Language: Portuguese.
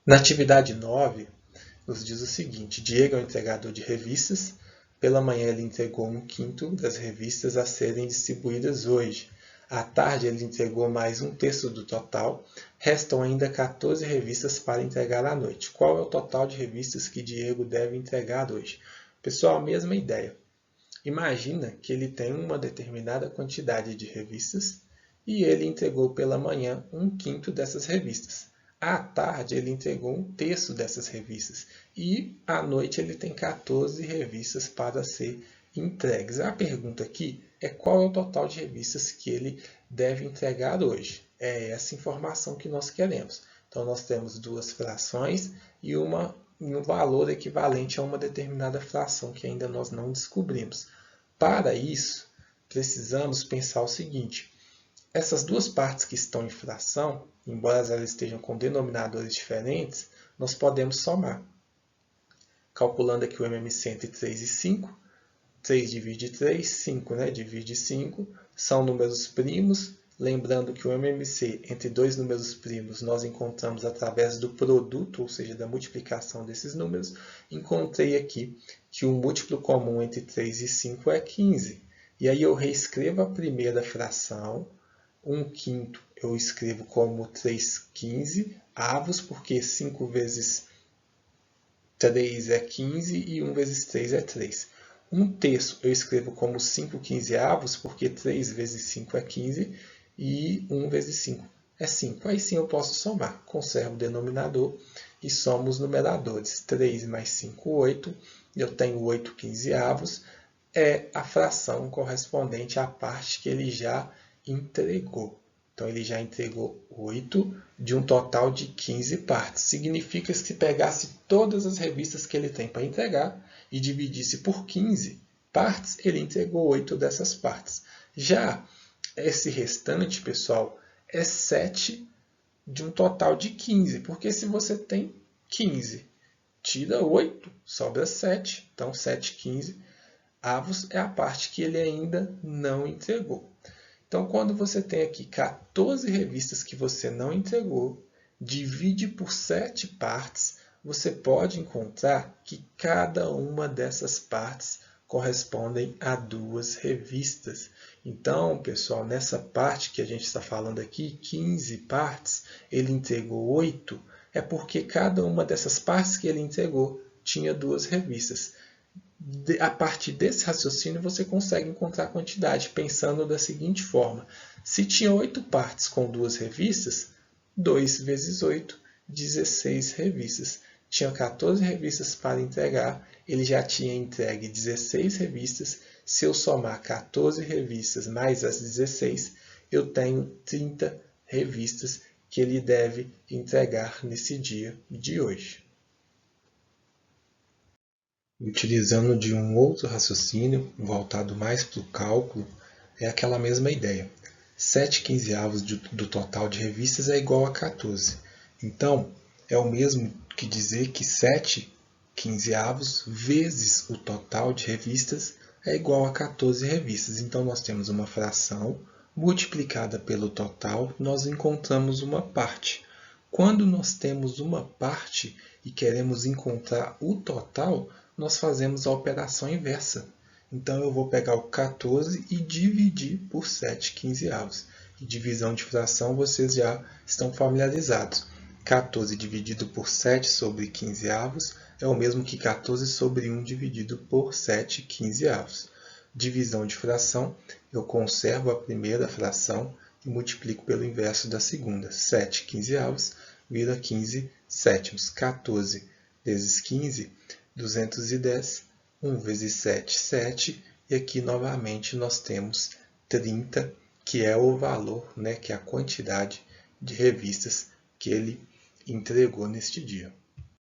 Na atividade 9, nos diz o seguinte: Diego é o entregador de revistas. Pela manhã ele entregou 1/5 das revistas a serem distribuídas hoje. À tarde ele entregou mais 1/3 do total. Restam ainda 14 revistas para entregar à noite. Qual é o total de revistas que Diego deve entregar hoje? Pessoal, a mesma ideia. Imagina que ele tem uma determinada quantidade de revistas e ele entregou pela manhã 1/5 dessas revistas. À tarde ele entregou 1/3 dessas revistas e à noite ele tem 14 revistas para ser entregues. A pergunta aqui é qual é o total de revistas que ele deve entregar hoje. É essa informação que nós queremos. Então nós temos duas frações e um valor equivalente a uma determinada fração que ainda nós não descobrimos. Para isso, precisamos pensar o seguinte: essas duas partes que estão em fração, embora elas estejam com denominadores diferentes, nós podemos somar. Calculando aqui o MMC entre 3 e 5, 3 divide 3, 5 divide 5, são números primos. Lembrando que o MMC entre dois números primos nós encontramos através do produto, ou seja, da multiplicação desses números. Encontrei aqui que o múltiplo comum entre 3 e 5 é 15. E aí eu reescrevo a primeira fração. 1/5 eu escrevo como 3/15 avos, porque 5 vezes 3 é 15 e 1 vezes 3 é 3. 1/3 eu escrevo como 5/15 avos, porque 3 vezes 5 é 15 e 1 vezes 5 é 5. Aí sim eu posso somar. Conservo o denominador e somo os numeradores. 3 mais 5, 8. Eu tenho 8/15 avos. É a fração correspondente à parte que ele já entregou. Então, ele já entregou 8 de um total de 15 partes. Significa que se pegasse todas as revistas que ele tem para entregar e dividisse por 15 partes, ele entregou 8 dessas partes. Já esse restante, pessoal, é 7 de um total de 15. Porque se você tem 15, tira 8, sobra 7. Então, 7/15 avos é a parte que ele ainda não entregou. Então, quando você tem aqui 14 revistas que você não entregou, divide por 7 partes, você pode encontrar que cada uma dessas partes correspondem a 2 revistas. Então, pessoal, nessa parte que a gente está falando aqui, 15 partes, ele entregou 8, é porque cada uma dessas partes que ele entregou tinha 2 revistas. A partir desse raciocínio, você consegue encontrar a quantidade, pensando da seguinte forma: se tinha 8 partes com 2 revistas, 2 vezes 8, 16 revistas. Tinha 14 revistas para entregar, ele já tinha entregue 16 revistas. Se eu somar 14 revistas mais as 16, eu tenho 30 revistas que ele deve entregar nesse dia de hoje. Utilizando de um outro raciocínio, voltado mais para o cálculo, é aquela mesma ideia. 7/15 avos do total de revistas é igual a 14. Então, é o mesmo que dizer que 7/15 avos vezes o total de revistas é igual a 14 revistas. Então, nós temos uma fração multiplicada pelo total, nós encontramos uma parte. Quando nós temos uma parte e queremos encontrar o total, nós fazemos a operação inversa. Então, eu vou pegar o 14 e dividir por 7/15 avos. E divisão de fração vocês já estão familiarizados. 14 dividido por 7 sobre 15 avos é o mesmo que 14 sobre 1 dividido por 7/15 avos. Divisão de fração, eu conservo a primeira fração e multiplico pelo inverso da segunda. 7/15 avos vira 15 sétimos. 14 vezes 15, 210. 1 vezes 7, 7. E aqui, novamente, nós temos 30, que é o valor, que é a quantidade de revistas que ele entregou neste dia.